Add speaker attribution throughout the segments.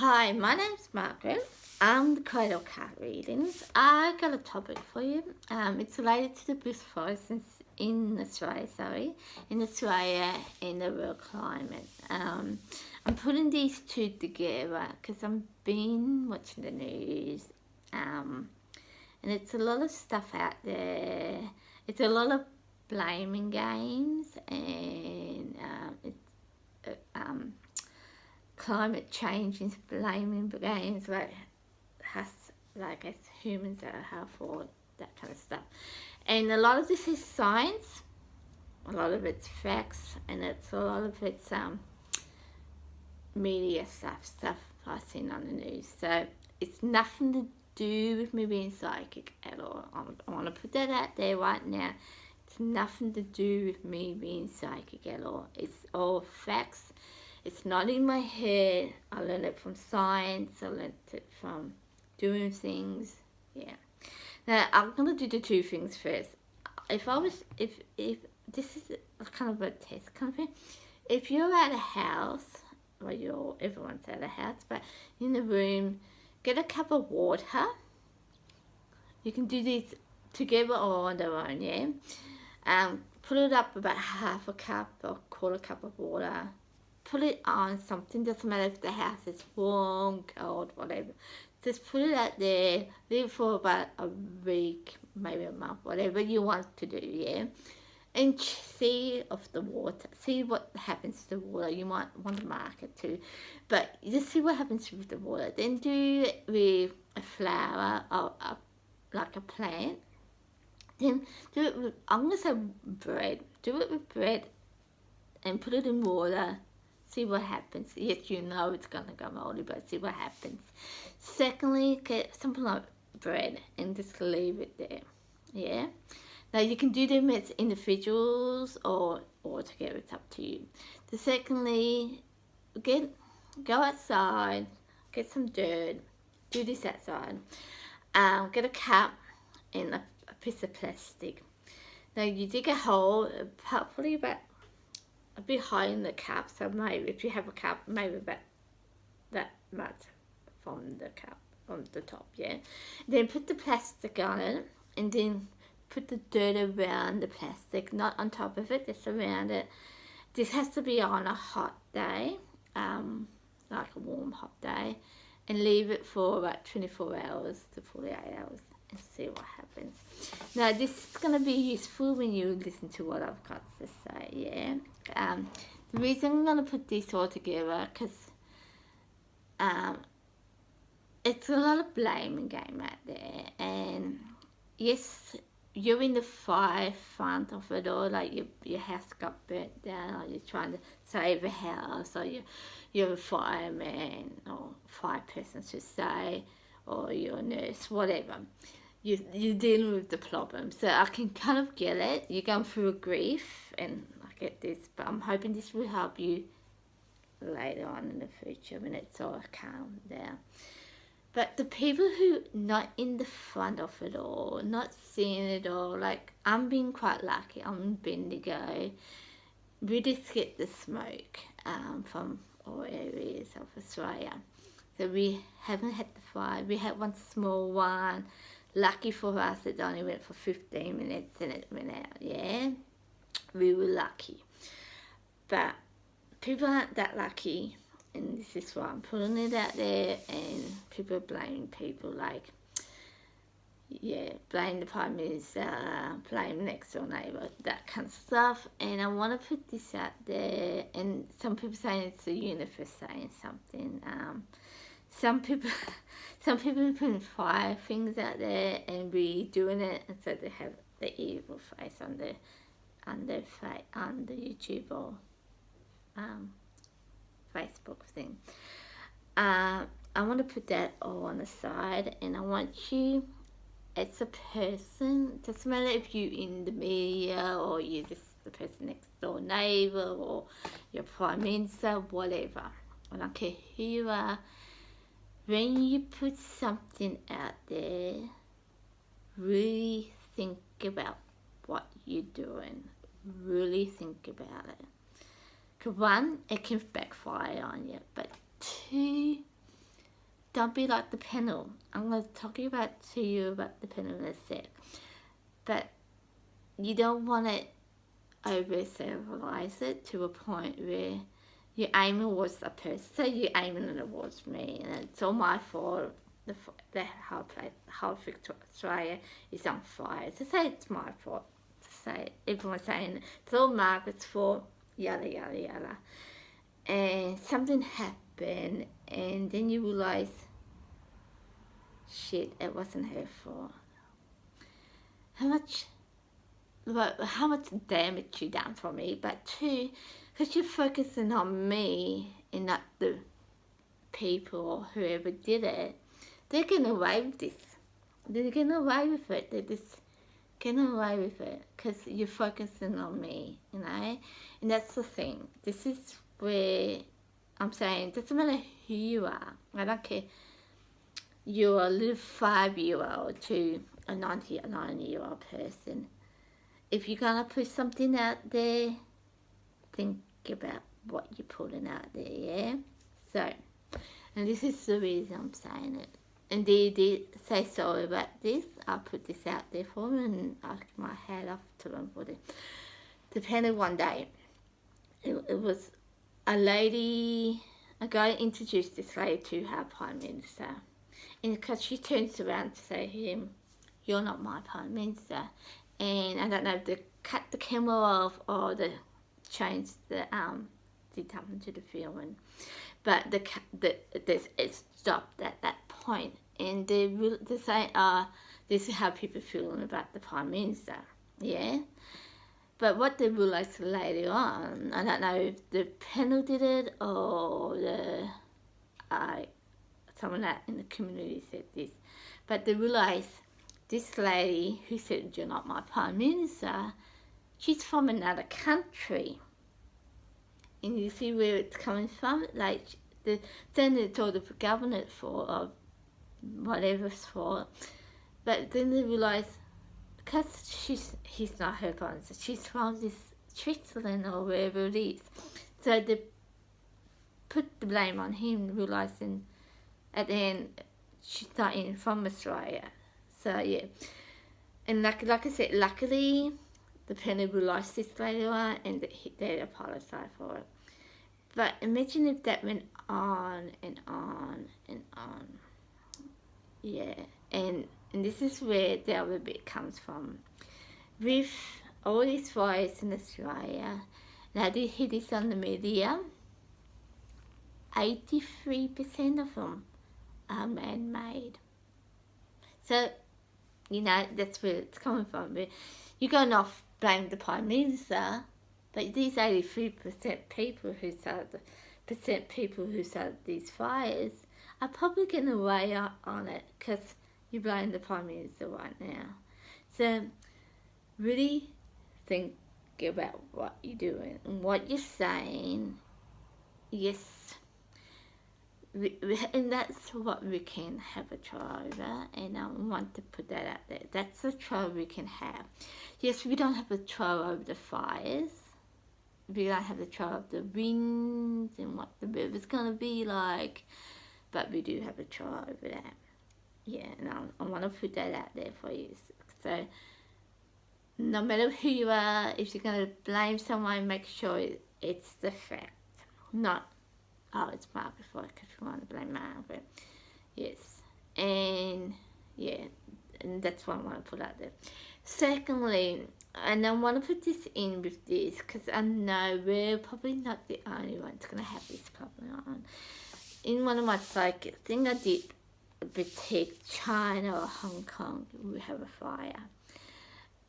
Speaker 1: Hi, my name's Margaret. I'm the creator of Cat Readings. I got a topic for you. It's related to the bushfires in Australia, in the world climate. I'm putting these two together because I've been watching the news, and it's a lot of stuff out there. It's a lot of blaming games, and climate change is blaming games as humans that have for that kind of stuff. And a lot of this is science, a lot of it's facts, and a lot of it's media stuff I've seen on the news. So it's nothing to do with me being psychic at all. I want to put that out there right now. It's nothing to do with me being psychic at all. It's all facts. It's not in my head. I learned it from science. I learned it from doing things. Yeah. Now I'm gonna do the two things first. If this is kind of a test kind of thing. If you're at a house, well, everyone's at a house, but in the room, get a cup of water. You can do these together or on their own. Yeah. Put it up about half a cup or quarter cup of water. Put it on something, doesn't matter if the house is warm, cold, whatever. Just put it out there, leave it for about a week, maybe a month, whatever you want to do, yeah? And see of the water, see what happens to the water. You might want to mark it too, but just see what happens with the water. Then do it with a flower or like a plant. Then do it with, I'm going to say bread. Do it with bread and put it in water. See what happens. Yes, you know it's going to go moldy, but see what happens. Secondly, get something like bread and just leave it there. Yeah? Now, you can do them as individuals or together. It's up to you. Secondly, go outside, get some dirt. Do this outside. Get a cup and a piece of plastic. Now, you dig a hole, probably about a bit high in the cup, so maybe if you have a cup, maybe about that much from the cup, from the top, yeah. Then put the plastic on it, and then put the dirt around the plastic, not on top of it, just around it. This has to be on a hot day, like a warm hot day, and leave it for about 24 hours to 48 hours and see what happens. Now, this is going to be useful when you listen to what I've got to say, yeah. The reason I'm going to put this all together, because it's a lot of blaming game out there, and yes, you're in the fire front of it all, like your house got burnt down, or you're trying to save a house, or you're a fireman, or fire person should say, or you're a nurse, whatever. You're dealing with the problem. So I can kind of get it. You're going through a grief, and I get this, but I'm hoping this will help you later on in the future when it's all calmed down. But the people who not in the front of it all, not seeing it all, like I'm being quite lucky. I'm in Bendigo. We just get the smoke from all areas of Australia. So we haven't had the fire. We had one small one. Lucky for us, it only went for 15 minutes and it went out, yeah? We were lucky. But people aren't that lucky, and this is why I'm putting it out there, and people are blaming people, like, yeah, blame the Prime Minister, blame next door neighbour, that kind of stuff. And I want to put this out there, and some people saying it's the universe saying something. Some people are putting fire things out there and redoing it, and so they have the evil face on the YouTube or Facebook thing. I want to put that all on the side, and I want you, as a person, doesn't matter if you're in the media or you're just the person next door neighbour or your Prime Minister, whatever. I don't care who you are. When you put something out there, really think about what you're doing. Really think about it. Because one, it can backfire on you. But two, don't be like the panel. I'm going to talk to you about the panel in a sec. But you don't want to over-sexualize it to a point where you're aiming towards a person. So you're aiming towards me, and it's all my fault. The whole Australia is on fire. To say it's my fault, to say everyone's saying it's all Margaret's fault, yada yada yada, and something happened, and then you realise, shit, it wasn't her fault. How much damage you done for me, but two, because you're focusing on me and not the people or whoever did it. They're getting away with this. They're getting away with it. They're just getting away with it because you're focusing on me, you know? And that's the thing. This is where I'm saying, doesn't matter who you are. I don't care. You're a little 5-year-old to a 99-year-old person. If you're going to put something out there, think about what you're putting out there, yeah? So, and this is the reason I'm saying it. And they did say sorry about this. I'll put this out there for them and I keep my hat off to them for it. Depending one day, it was a guy introduced this lady to her Prime Minister. And because she turns around to say to him, "You're not my Prime Minister." And I don't know if they cut the camera off or they changed the did something to the filming, but it stopped at that point, and they say, this is how people feeling about the Prime Minister, yeah. But what they realised later on, I don't know if the panel did it or the someone in the community said this, but they realised this lady who said, "You're not my Prime Minister," she's from another country. And you see where it's coming from? Like, the senator or the government fault or whatever's fault. But then they realise, because he's not her Prime Minister, she's from this Switzerland or wherever it is. So they put the blame on him, realising at the end she's not even from Australia. So yeah, and like I said, luckily the panel realised this later on and they apologised for it. But imagine if that went on and on and on. Yeah, and this is where the other bit comes from. With all these fires in Australia, and I did hear this on the media, 83% of them are man-made. So, you know, that's where it's coming from. But you're going off blame the Prime Minister, but these 83% people who started these fires are probably getting away on it because you blame the Prime Minister right now. So, really think about what you're doing and what you're saying. Yes. And that's what we can have a try over, and I want to put that out there. That's the try we can have. Yes, we don't have a try over the fires. We don't have a try over the winds and what the weather's going to be like, but we do have a try over that. Yeah, and I want to put that out there for you. So, no matter who you are, if you're going to blame someone, make sure it's the fact, not, "Oh, it's Margaret's fault," because you want to blame Margaret. Yes. And, yeah, and that's what I want to put out there. Secondly, and I want to put this in with this, because I know we're probably not the only ones going to have this problem on. In one of my psychic things I did, boutique China or Hong Kong, we have a fire.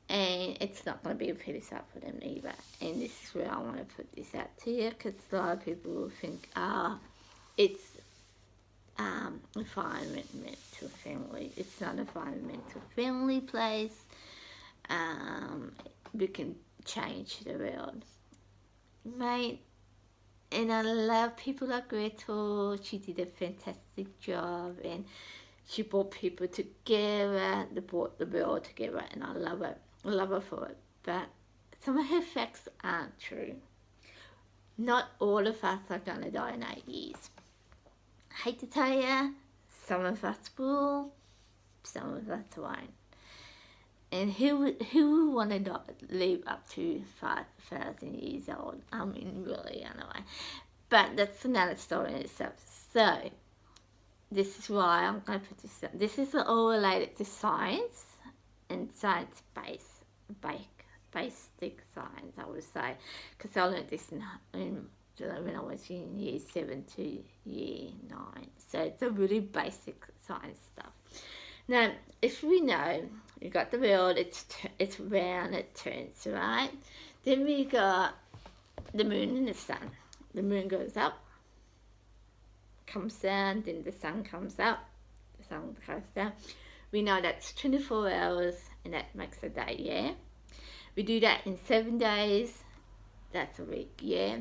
Speaker 1: And it's not going to be a pretty sight for them either. And this is where I want to put this out to you, because a lot of people will think, it's environmental friendly. It's not environmental friendly place. We can change the world, right? And I love people like Gretel. She did a fantastic job, and she brought people together. They brought the world together, and I love it. I love her for it. But some of her facts aren't true. Not all of us are going to die in 8 years. I hate to tell you, Some of us will, some of us won't. And who wanted to live up to 5,000 years old? I mean, really, anyway. But that's another story in itself. So, this is why I'm going to put this up. This is all related to science and science-based, basic science, I would say. Because I learned this when I was in year 7 to year 9. So, it's a really basic science stuff. Now, if we know, you got the world, it's round, it turns, right? Then we got the moon and the sun. The moon goes up, comes down, then the sun comes up, the sun goes down. We know that's 24 hours, and that makes a day, yeah? We do that in 7 days, that's a week, yeah?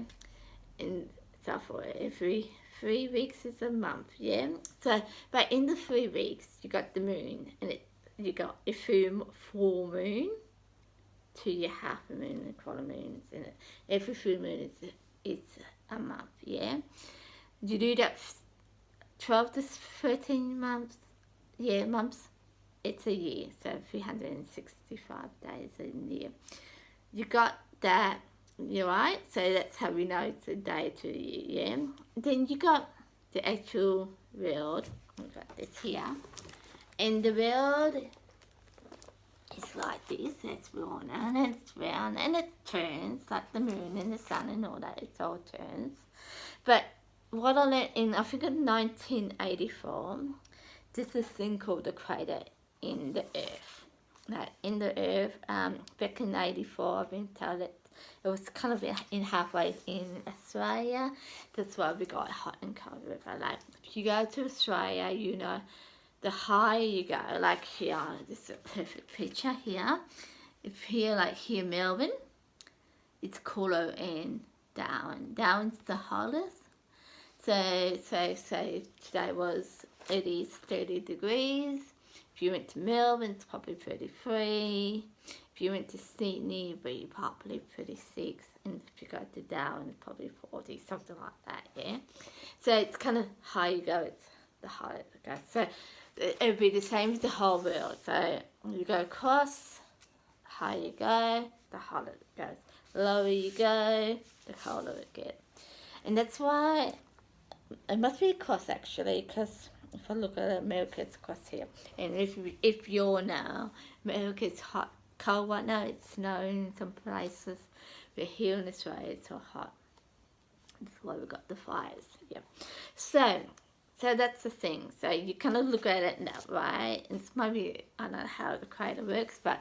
Speaker 1: And so for every 3 weeks is a month, yeah? So, but in the 3 weeks, you got the moon, and you got a full moon, to your half a moon and quarter moons, and every full moon is a month, yeah? You do that 12 to 13 months, yeah, months, it's a year, so 365 days a year. You got that. You're right, so that's how we know it's a day to a year, yeah? Then you got the actual world, we've got this here, and the world is like this, it's round and it's round, and it turns, like the moon and the sun and all that, it all turns. But what I learned in, I think in 1984, there's this thing called the crater in the earth. Now, in the earth, back in 84, I've been told that it was kind of in halfway in Australia. That's why we got hot and cold river. Like, if you go to Australia, you know, the higher you go, like here, this is a perfect picture here. If here, like here, Melbourne, it's cooler and Darwin. Darwin's the hottest. So today it is 30 degrees. If you went to Melbourne, it's probably 33. If you went to Sydney, it'd be probably 36. And if you go to Darwin, it's probably 40, something like that, yeah? So it's kind of higher you go, it's the higher it goes. So it would be the same as the whole world. So you go across, the higher you go, the hotter it goes. The lower you go, the colder it gets. And that's why it must be across, actually, because if I look at America, it's across here. And if you're now, America's hot, cold right now, it's snowing in some places. But here in Australia, it's so hot. That's why we got the fires, yeah. So that's the thing. So you kind of look at it now, right? And it's maybe, I don't know how the crater works, but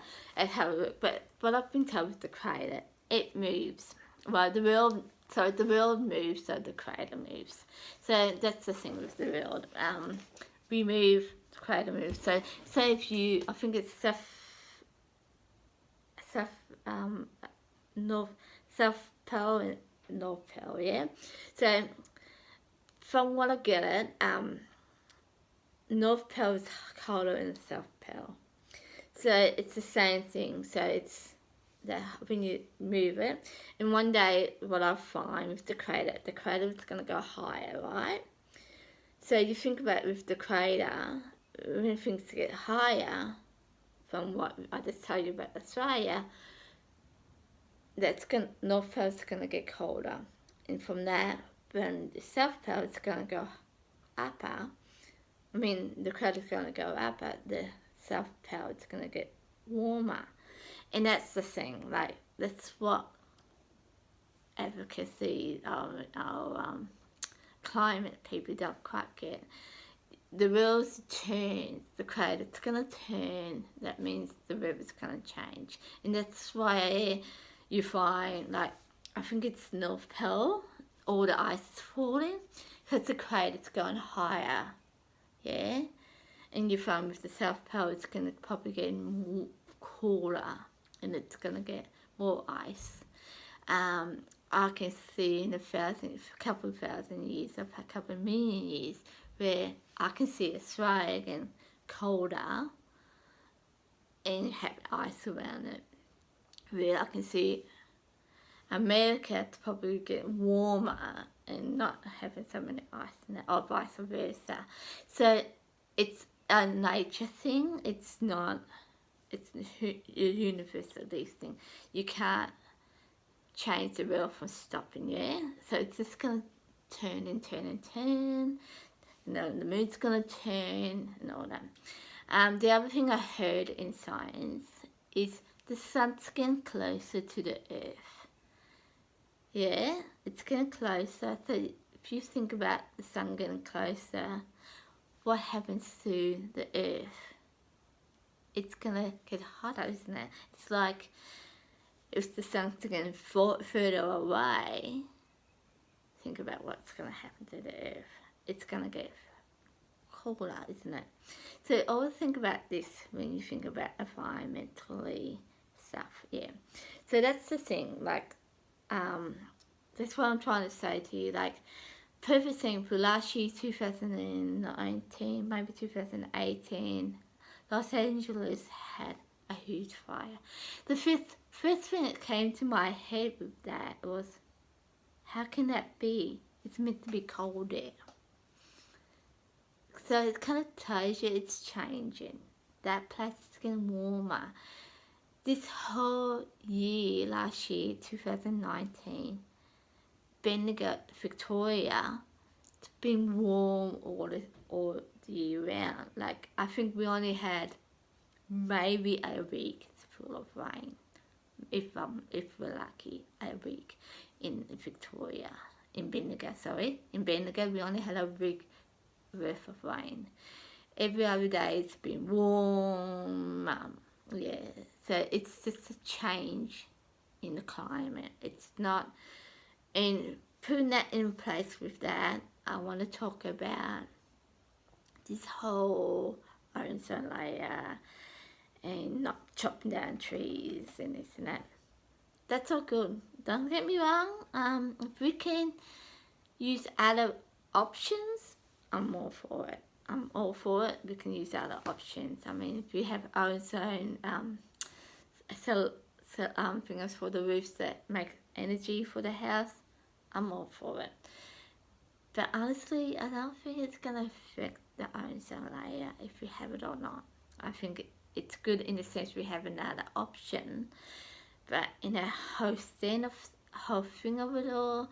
Speaker 1: what I've been told with the crater, it moves. Well, the world moves, so the crater moves. So that's the thing with the world. We move, the crater moves. So if you, I think it's South Pole and North Pole, yeah? So from what I get it, North Pole is colder than South Pole. So it's the same thing. So it's when you move it, and one day what I find with the crater is going to go higher, right? So you think about with the crater, when things get higher, from what I just told you about Australia, North Pole is going to get colder, and from that, when the South Pole is going to go upper. I mean, the crater is going to go up, but the South Pole is going to get warmer. And that's the thing, like, that's what advocacy, our climate people don't quite get. The world's turns, the crater's going to turn, that means the river's going to change. And that's why you find, like, I think it's North Pole, all the ice is falling, because the crater's going higher, yeah? And you find with the South Pole, it's going to probably get cooler, and it's going to get more ice. I can see in a couple of thousand years, a couple of million years, where I can see Australia getting colder and have ice around it. Where I can see America to probably get warmer and not having so many ice in it, or vice versa. So it's a nature thing. It's not, it's a universal these things. You can't change the world from stopping you. So it's just going to turn and turn and turn. You know, the moon's going to turn and all that. The other thing I heard in science is the sun's getting closer to the earth. Yeah, it's getting closer. So if you think about the sun getting closer, what happens to the earth? It's gonna get hotter, isn't it? It's like if the sun's getting further away, think about what's gonna happen to the earth. It's gonna get cooler, isn't it? So always think about this when you think about environmentally stuff. Yeah. So that's the thing. Like, that's what I'm trying to say to you. Like, perfect example. Last year, 2019, maybe 2018, Los Angeles had a huge fire. The first thing that came to my head with that was, how can that be? It's meant to be cold there. So it kind of tells you it's changing. That place is getting warmer. This whole year, last year, 2019, Bendigo, Victoria, it's been warm all the year round. Like, I think we only had maybe a week full of rain, if we're lucky, a week in Victoria, in Bendigo, sorry. In Bendigo, we only had a week worth of rain. Every other day it's been warm. Yeah, so it's just a change in the climate. It's not, and putting that in place with that, I want to talk about this whole ozone layer and not chopping down trees and this and that. That's all good. Don't get me wrong. If we can use other options, I'm all for it. I'm all for it. We can use other options. I mean, if we have ozone, things for the roofs that make energy for the house, I'm all for it. But honestly, I don't think it's going to affect the ozone layer if we have it or not. I think it's good in the sense we have another option. But in a whole thing of it all,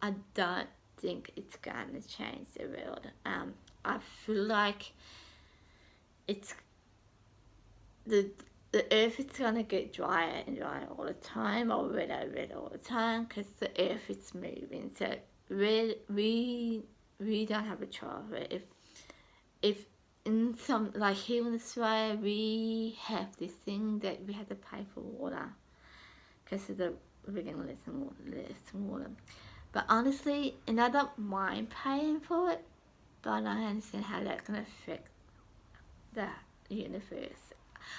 Speaker 1: I don't think it's going to change the world. I feel like it's the earth is going to get drier and drier all the time, or redder all the time, because the earth is moving. So we don't have a choice. If in some, like here in Australia, we have this thing that we have to pay for water because of the we're getting less and water. But honestly, and I don't mind paying for it, but I don't understand how that's going to affect the universe.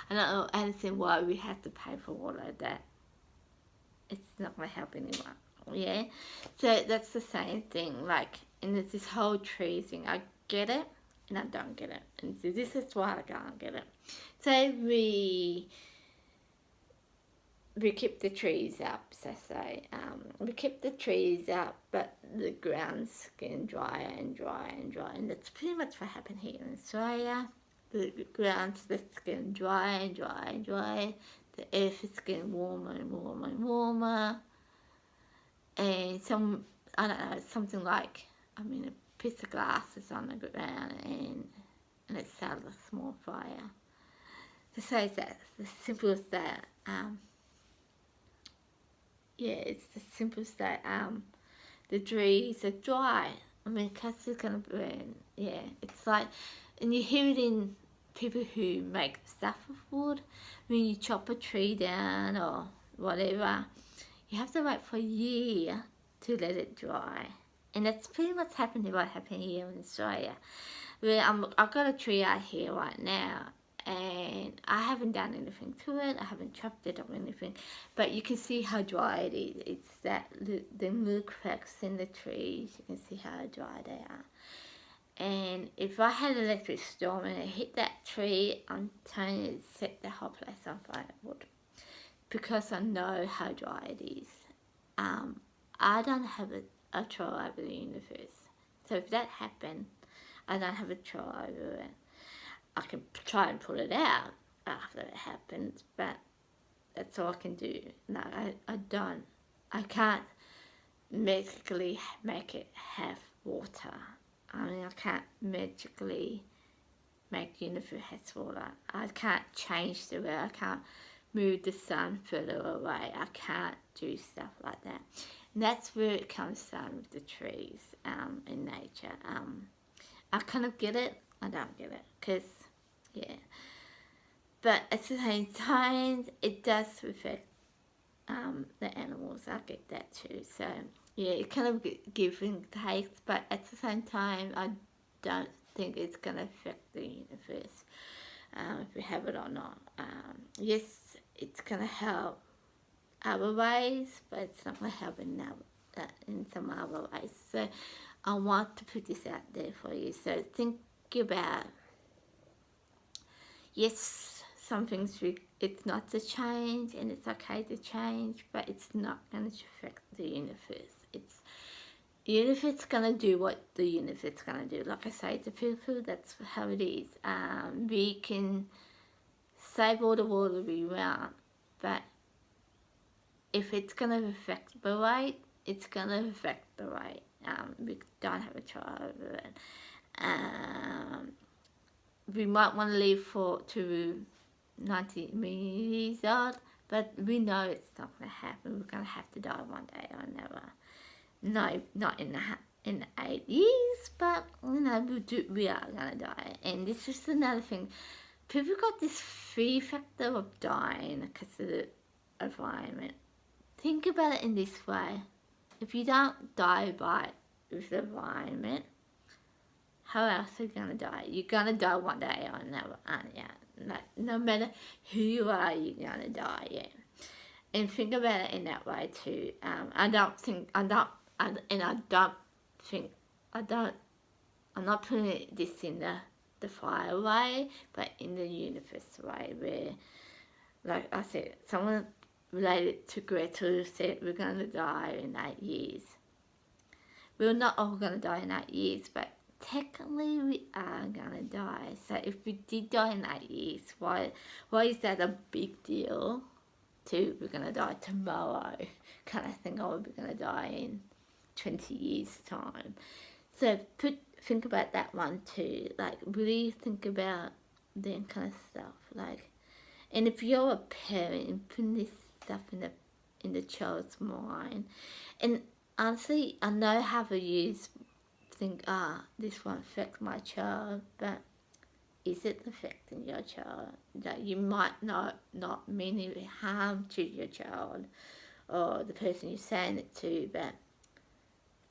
Speaker 1: I don't understand why we have to pay for water that it's not going to help anyone. Yeah? So that's the same thing. Like, and there's this whole tree thing. I get it, and I don't get it. And so this is why I can't get it. So we keep the trees up, so say. We keep the trees up, but the ground's getting drier and drier and drier. And that's pretty much what happened here in Australia. The ground's just getting drier and drier and drier. The earth is getting warmer and warmer and warmer. And I don't know, something like, I mean, a piece of glass is on the ground and it started a small fire. To say that, it's as simple as that. Yeah, it's as simple as that. The trees are dry. I mean, because it's going to burn. Yeah, it's like, and you hear it in people who make stuff with wood. When you chop a tree down or whatever, you have to wait for a year to let it dry. And that's pretty much what happened here in Australia. Where I've got a tree out here right now, and I haven't done anything to it. I haven't chopped it or anything, but you can see how dry it is. It's that the little cracks in the trees. You can see how dry they are. And if I had an electric storm and it hit that tree, I'm telling you, it'd set the whole place on fire. It would, because I know how dry it is. I don't have a control over the universe. So if that happened, I don't have a control over it. I can try and pull it out after it happens, but that's all I can do. No, I don't. I can't magically make it have water. I mean, I can't magically make universe has water. I can't change the weather. I can't move the sun further away. I can't do stuff like that. And that's where it comes from with the trees in nature. I kind of get it. I don't get it because, yeah. But at the same time, it does affect the animals. I get that too. So yeah, it kind of gives and takes. But at the same time, I don't think it's going to affect the universe if we have it or not. Yes, it's going to help other ways, but it's not going to help in some other ways. So I want to put this out there for you. So think about, yes, some things it's not to change, and it's okay to change, but it's not going to affect the universe. Universe gonna do what the universe gonna do. Like I say to people, that's how it is. We can save all the water we want, but if it's gonna affect the rate, it's gonna affect the rate. We don't have a choice over it. We might want to live to 90 years old, but we know it's not gonna happen. We're gonna have to die one day or another. No, not in the 8 years, but we are gonna die. And this is another thing. People got this fear factor of dying because of the environment. Think about it in this way: if you don't die with the environment, how else are you gonna die? You're gonna die one day or another, aren't you? No matter who you are, you're gonna die. Yeah. And think about it in that way too. I'm not putting this in the fire way, but in the universe way, where, like I said, someone related to Greta said we're going to die in 8 years. We're not all going to die in 8 years, but technically we are going to die. So if we did die in 8 years, why is that a big deal? We're going to die tomorrow kind of thing, or we're going to die in 20 years time. So think about that one too, like really think about that kind of stuff. Like, and if you're a parent and putting this stuff in the child's mind, and honestly I know how you think, this won't affect my child, but is it affecting your child? That you might not mean any harm to your child or the person you're saying it to, but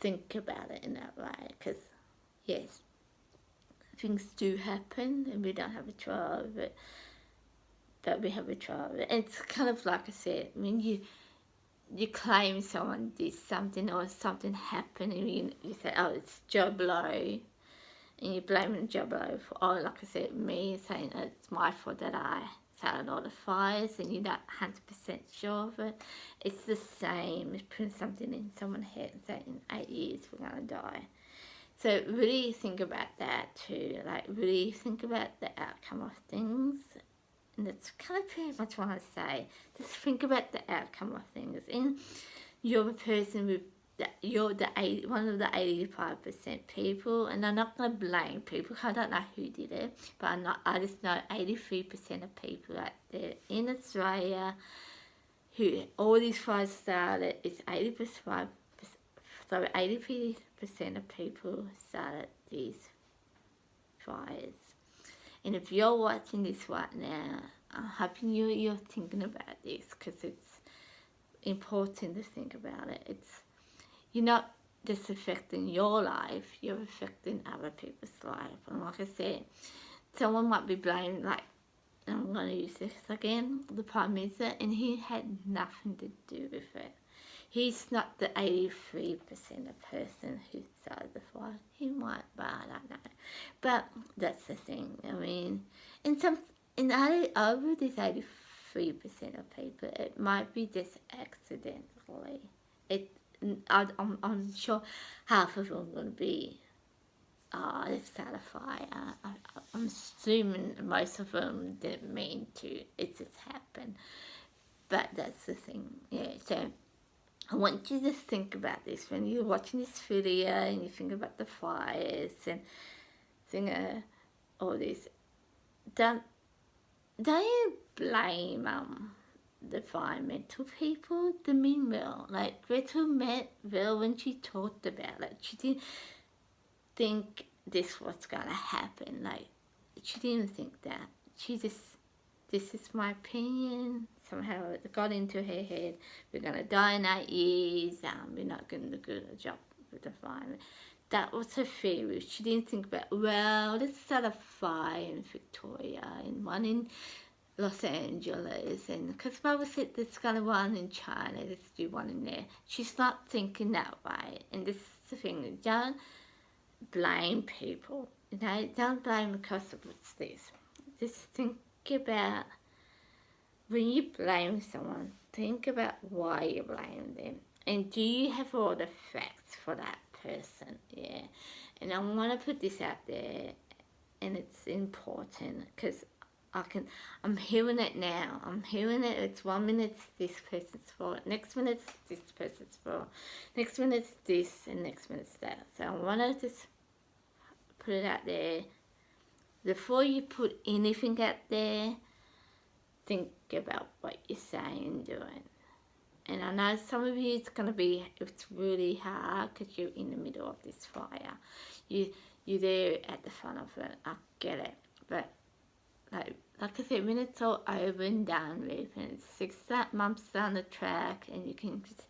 Speaker 1: think about it in that way, because yes, things do happen and we don't have a trial of it, but we have a trial of it. And it's kind of like I said, when you claim someone did something or something happened, and you say, oh, it's Joe Blow, and you're blaming Joe Blow for, oh, like I said, me saying it's my fault that I started all the fires, and you're not 100% sure of it. It's the same as putting something in someone's head and saying in 8 years we're going to die. So really think about that too, like really think about the outcome of things. And that's kind of pretty much what I say. Just think about the outcome of things. And you're the person with one of the 85% people, and I'm not going to blame people. I don't know who did it, but I just know 83% of people out there in Australia who all these fires started. It's 80% of people started these fires. And if you're watching this right now, I'm hoping you're thinking about this, because it's important to think about it. You're not just affecting your life, you're affecting other people's life. And like I said, someone might be blamed, like, I'm going to use this again, the Prime Minister, and he had nothing to do with it. He's not the 83% of person who started the fire. He might, but I don't know. But that's the thing. I mean, over this 83% of people, it might be just accidentally. I'm sure half of them are going to be, let's start a fire. I'm assuming most of them didn't mean to. It just happened. But that's the thing, yeah. So I want you to think about this when you're watching this video and you think about the fires and think all this. Don't you blame the environmental people? The meanwhile, like Gretel met Will when she talked about it. She didn't think this was gonna happen. Like she didn't think that. She just, this is my opinion. Somehow it got into her head. We're gonna die in 8 years. We're not gonna do a job with the environment. That was her theory. She didn't think about, well, let's start a fire in Victoria and one in Los Angeles, and because Mama said there's gonna one in China, let's do one in there. She's not thinking that way, and this is the thing. Don't blame people, you know. Don't blame because of what's this. Just think about, when you blame someone, think about why you blame them, and do you have all the facts for that person? Yeah. And I want to put this out there, and it's important because I'm hearing it now. I'm hearing it. It's 1 minute this person's fault, next minute this person's fault, next minute this, and next minute that. So I want to just put it out there. Before you put anything out there, think about what you're saying and doing. And I know some of you, it's really hard because you're in the middle of this fire. You're there at the front of it. I get it. But like I said, when it's all over and done with, and it's 6 months down the track, and you can just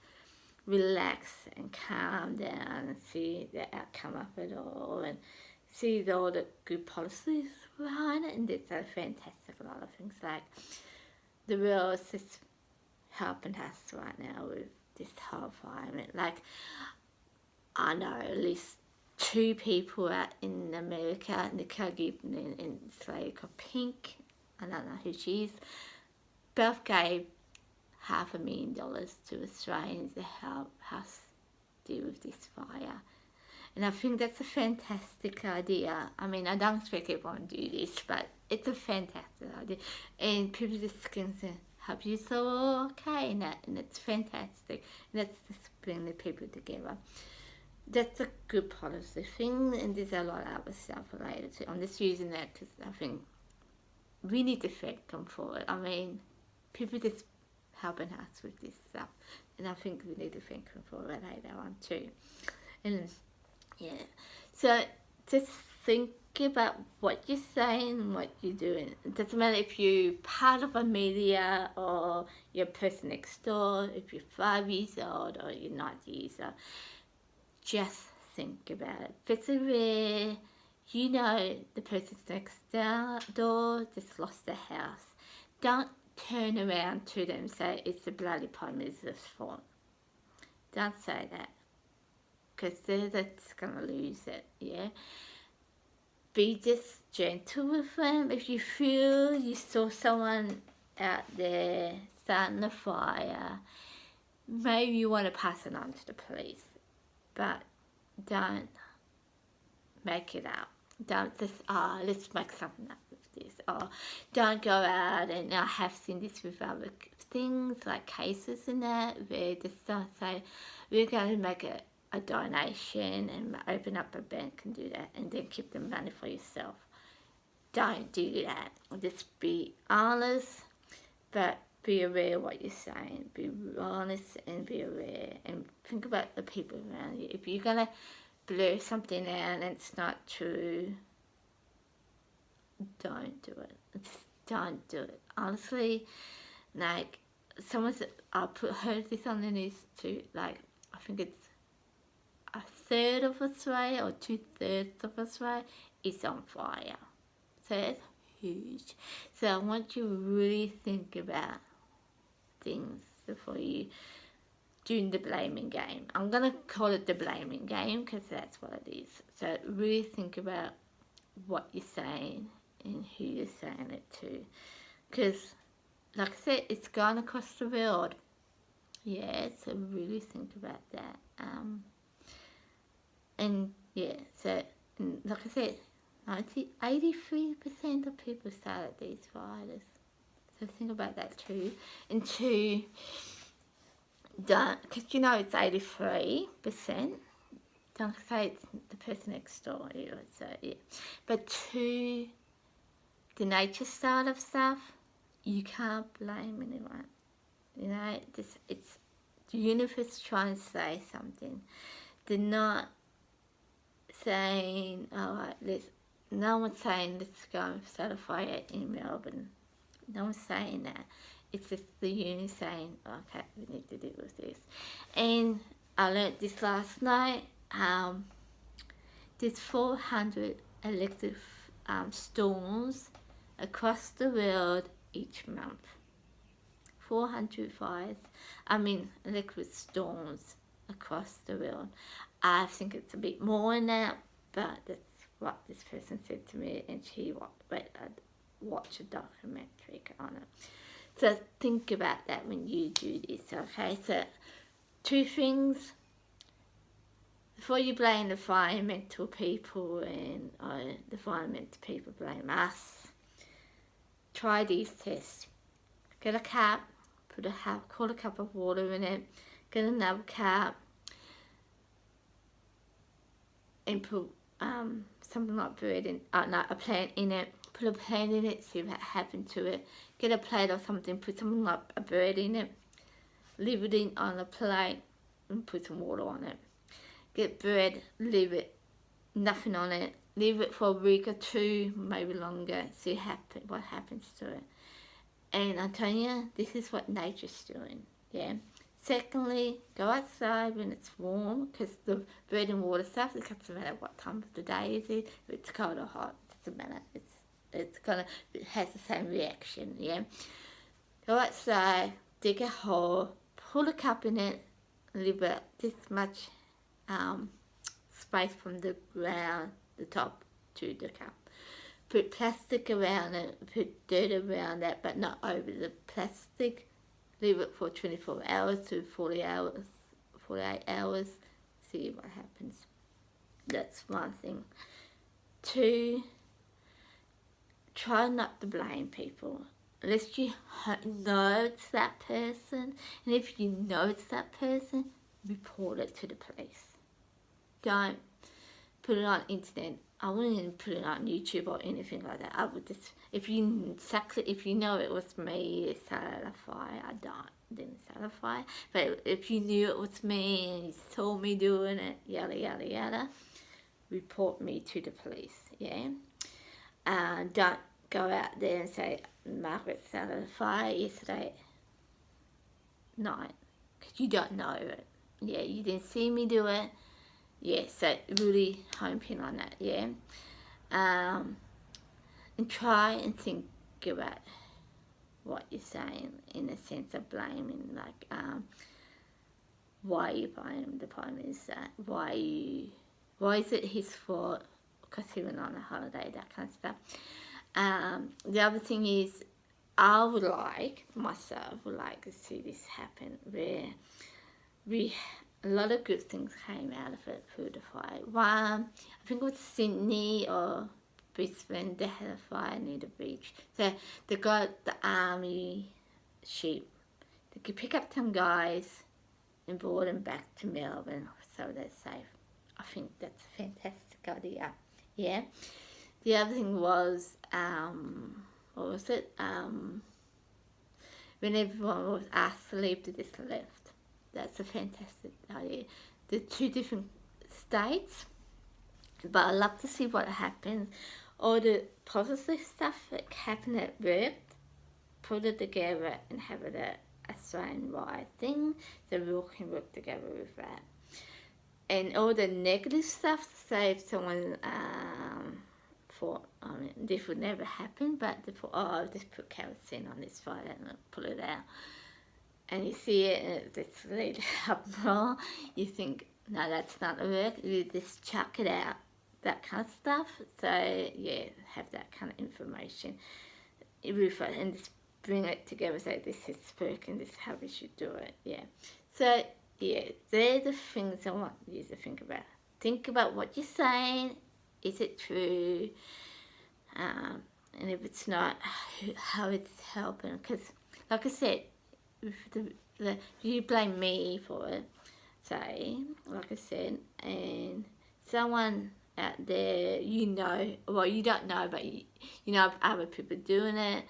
Speaker 1: relax and calm down and see the outcome of it all, and see all the good policies behind it, and there's a fantastic lot of things. Like the world is just helping us right now with this whole environment. Like I know at least 2 people out in America, Nicole Gibson and this lady called Pink, I don't know who she is, both gave $500,000 to Australians to help us deal with this fire. And I think that's a fantastic idea. I mean, I don't expect everyone to do this, but it's a fantastic idea. And people just can say, hope you're so okay, and it's fantastic. And that's just bringing the people together. That's a good policy thing, and there's a lot of other stuff related to it. I'm just using that because I think we need to thank them for it. I mean, people just helping us with this stuff, and I think we need to thank them for it later on too. And yeah, so just think about what you're saying and what you're doing. It doesn't matter if you're part of a media or you're a person next door, if you're 5 years old or you're 90 years old. Just think about it. If it's where you know the person next door just lost their house, don't turn around to them and say it's the bloody Prime Minister's fault. Don't say that, because that's going to lose it, yeah? Be just gentle with them. If you feel you saw someone out there starting a fire, maybe you want to pass it on to the police, but don't make it up. Don't just, let's make something up with this. Or don't go out, and I have seen this with other things, like cases and that, where just don't say, we're going to make a donation and open up a bank and do that, and then keep the money for yourself. Don't do that. Just be honest, but be aware of what you're saying. Be honest and be aware, and think about the people around you. If you're going to blur something out and it's not true, don't do it. Just don't do it. Honestly, like, someone said, heard this on the news too, like, I think it's 1/3 of Australia or 2/3 of Australia is on fire. So that's huge. So I want you to really think about things before you do the blaming game. I'm going to call it the blaming game because that's what it is. So really think about what you're saying and who you're saying it to. Because, like I said, it's gone across the world. Yeah, so really think about that. And yeah, so like I said, 83% of people started these fires. So think about that too. And two, don't, because you know it's 83%. Don't say it's the person next door. So yeah. But two, the nature side of stuff, you can't blame anyone. You know, it's the universe trying to say something. They're not saying, no one's saying let's go and start a fire in Melbourne. No one's saying that. It's just the universe saying, okay, we need to deal with this. And I learned this last night. There's 400 electric storms across the world each month. 400 fires, electric storms across the world. I think it's a bit more than that, but that's what this person said to me, and she watched a documentary on it. So think about that when you do this, okay? So two things. Before you blame the environmental people and the environmental people blame us, try these tests. Get a cup, pour a cup of water in it, get another cup, and put something like bread in, a plant in it. Put a plant in it, see what happened to it. Get a plate or something, put something like a bread in it, leave it in on a plate, and put some water on it. Get bread, leave it, nothing on it, leave it for a week or two, maybe longer, see what happens to it. And I tell you, this is what nature's doing, yeah. Secondly, go outside when it's warm, because the bread and water stuff, it doesn't matter what time of the day it is, if it's cold or hot, it doesn't matter. It has the same reaction, yeah. Go outside, dig a hole, pull a cup in it, leave it this much space from the ground, the top to the cup. Put plastic around it, put dirt around it, but not over the plastic. Leave it for 24 hours to 48 hours, see what happens. That's one thing. Two, try not to blame people. Unless you know it's that person, and if you know it's that person, report it to the police. Don't put it on internet. I wouldn't even put it on YouTube or anything like that. I would just, if you know it was me that started a fire, didn't start a fire. But if you knew it was me and you saw me doing it, yada yada yada, report me to the police. Yeah. Don't go out there and say Margaret started a fire yesterday night, because you don't know it. Yeah, you didn't see me do it. Yeah, so really home pin on that, yeah. And try and think about what you're saying in a sense of blaming, like why you blame the Prime Minister, why is it his fault because he went on a holiday, that kind of stuff. The other thing is, I would like to see this happen, where a lot of good things came out of it through the fire. One, I think it was Sydney or Brisbane, they had a fire near the beach. So they got the army ship. They could pick up some guys and brought them back to Melbourne so they're safe. I think that's a fantastic idea. Yeah. The other thing was, what was it? When everyone was asked to leave, they just left. That's a fantastic idea. The two different states, but I'd love to see what happens. All the positive stuff that happened at work, put it together and have it a Australian-wide thing, so we all can work together with that. And all the negative stuff, say if someone thought, this would never happen, but they thought, I'll just put kerosene on this fire and pull it out. And you see it and it's lit up raw, you think, no, that's not work, you just chuck it out, that kind of stuff. So yeah, have that kind of information and just bring it together, say this is working, this is how we should do it. Yeah. So yeah, they're the things I want you to think about. Think about what you're saying is it true? And if it's not, how it's helping? Because, like I said, you blame me for it, say, like I said, and someone out there, well, you don't know, but you know other people doing it,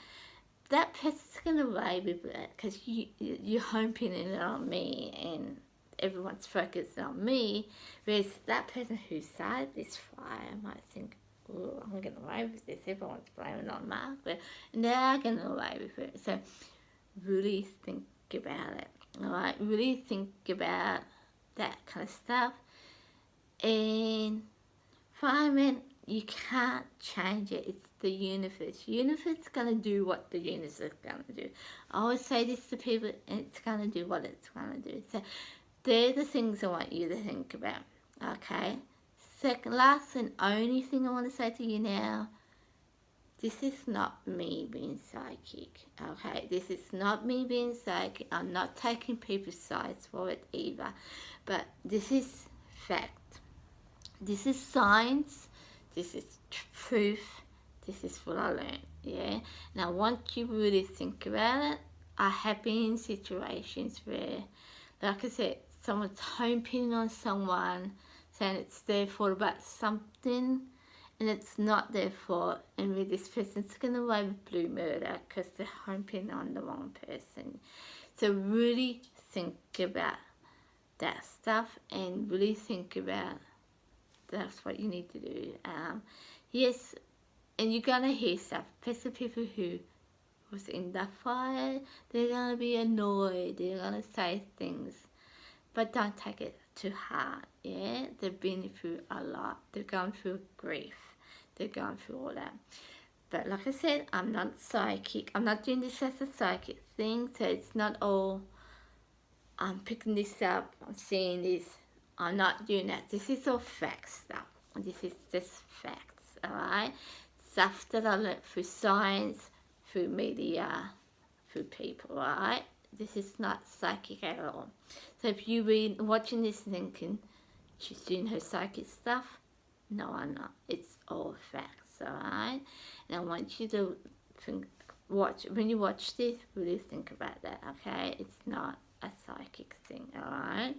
Speaker 1: that person's going to weigh with it, because you're home pinning it on me, and everyone's focused on me, whereas that person who started this fire might think, oh, I'm getting away with this, everyone's blaming on Margaret, and they are getting away with it. So really think about it, alright? Really think about that kind of stuff. And firemen, you can't change it. It's the universe. Universe going to do what the universe is going to do. I always say this to people, and it's going to do what it's going to do. So they're the things I want you to think about, okay? Second, last and only thing I want to say to you now, this is not me being psychic, okay? This is not me being psychic. I'm not taking people's sides for it either. But this is fact. This is science. This is proof. This is what I learned, yeah? And I want you to really think about it. I have been in situations where, like I said, someone's home pinning on someone, saying it's their fault about something, and it's not their fault, and with this person's going away with blue murder because they're home pinning on the wrong person. So really think about that stuff, and really think about that's what you need to do. Yes, and you're going to hear stuff, especially people who was in that fire, they're going to be annoyed, they're going to say things, but don't take it too hard, yeah? They've been through a lot, they're going through grief, they're going through all that. But like I said, I'm not psychic, I'm not doing this as a psychic thing, so it's not all, I'm picking this up, I'm seeing this, I'm not doing that. This is all facts stuff, this is just facts, alright? Stuff that I learned through science, through media, through people, alright? This is not psychic at all. So if you've been watching this thinking, she's doing her psychic stuff, no, I'm not. It's all facts, alright? And I want you to when you watch this, really think about that, okay? It's not a psychic thing, alright?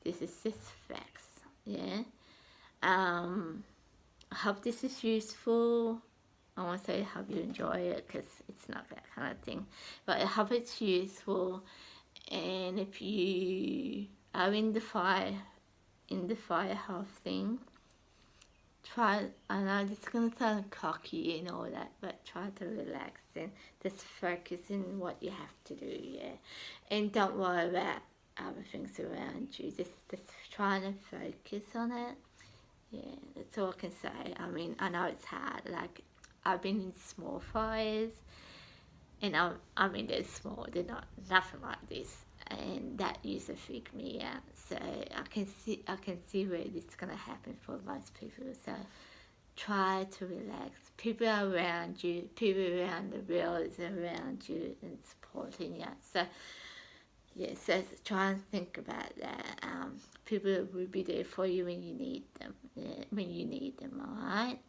Speaker 1: This is just facts, yeah? I hope this is useful. I want to say I hope you enjoy it, because it's not that kind of thing. But I hope it's useful. And if you are in the firehouse thing, try, I know it's going to sound cocky and all that, but try to relax and just focus on what you have to do, yeah? And don't worry about other things around you. Just try to focus on it. Yeah, that's all I can say. I mean, I know it's hard. Like, I've been in small fires, and I mean, they're small. They're nothing like this, and that used to freak me out. So I can see where this is gonna happen for most people. So try to relax. People are around you. People around the world is around you and supporting you. So yeah, so try and think about that. People will be there for you when you need them. Yeah, when you need them, alright?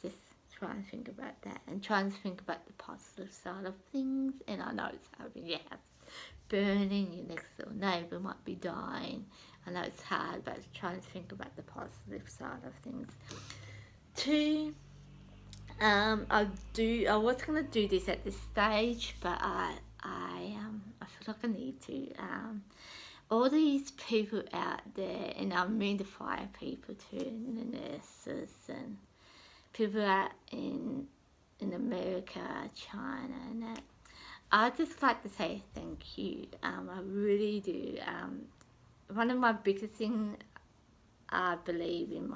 Speaker 1: Just try and think about that, and try and think about the positive side of things. And I know it's hard when your house burning, your next door neighbour might be dying. I know it's hard, but try and think about the positive side of things. Two, I was gonna do this at this stage, but I feel like I need to. All these people out there, and I mean the fire people too, and the nurses, and people out in America, China, and that. I'd just like to say thank you. I really do. One of my biggest things I believe in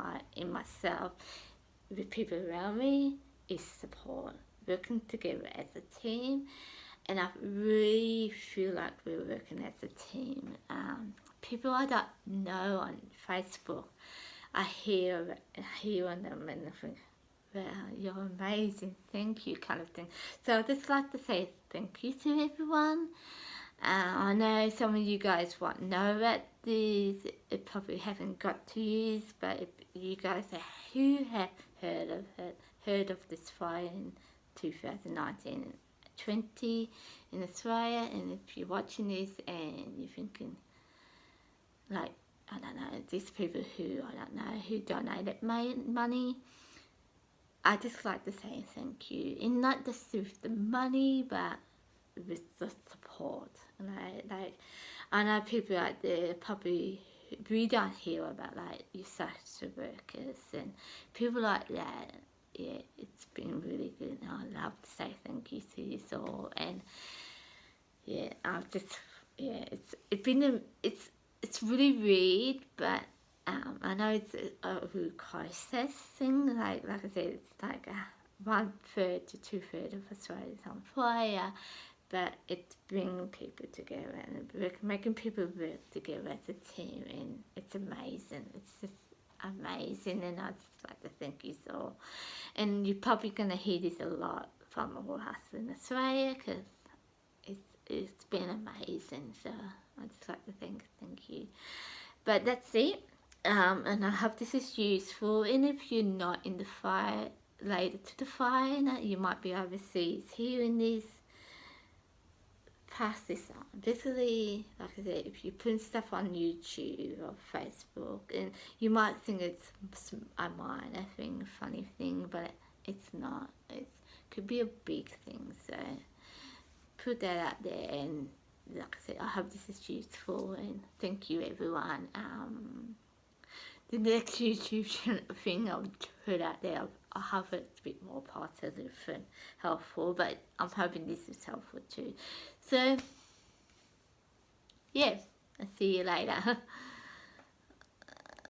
Speaker 1: myself, with people around me, is support. Working together as a team. And I really feel like we're working as a team. People I don't know on Facebook, I hear on them, and I think, wow, you're amazing, thank you, kind of thing. So I'd just like to say thank you to everyone. I know some of you guys won't know about these probably haven't got to use, but if you guys who have heard of this fire in 2019 and 20 in Australia, and if you're watching this and you're thinking, like, I don't know, these people who, I don't know, who donated money, I just like to say thank you. And not just with the money, but with the support. Like, I know people out there probably, we don't hear about, like, your social workers and people like that. Yeah, it's been really good, and I love to say thank you to you all. And yeah, I've just, yeah, it's really weird, but I know it's a real process thing. Like I said, it's like 1/3 to 2/3 of Australia's on fire, but it's bringing people together and making people work together as a team, and it's amazing. It's just amazing, and I just like to thank you all. And you're probably going to hear this a lot from all us in Australia, because it's been amazing. So I just like to thank you. But that's it. And I hope this is useful. And if you're not in the fire, related to the fire, you might be overseas hearing this. Pass this on. Basically, like I said, if you put stuff on YouTube or Facebook, and you might think it's a minor thing, a funny thing, but it's not. It could be a big thing. So put that out there, and like I said, I hope this is useful, and thank you everyone. The next YouTube thing I'll put out there, I'll have it a bit more positive and helpful, but I'm hoping this is helpful too. So yeah, I'll see you later.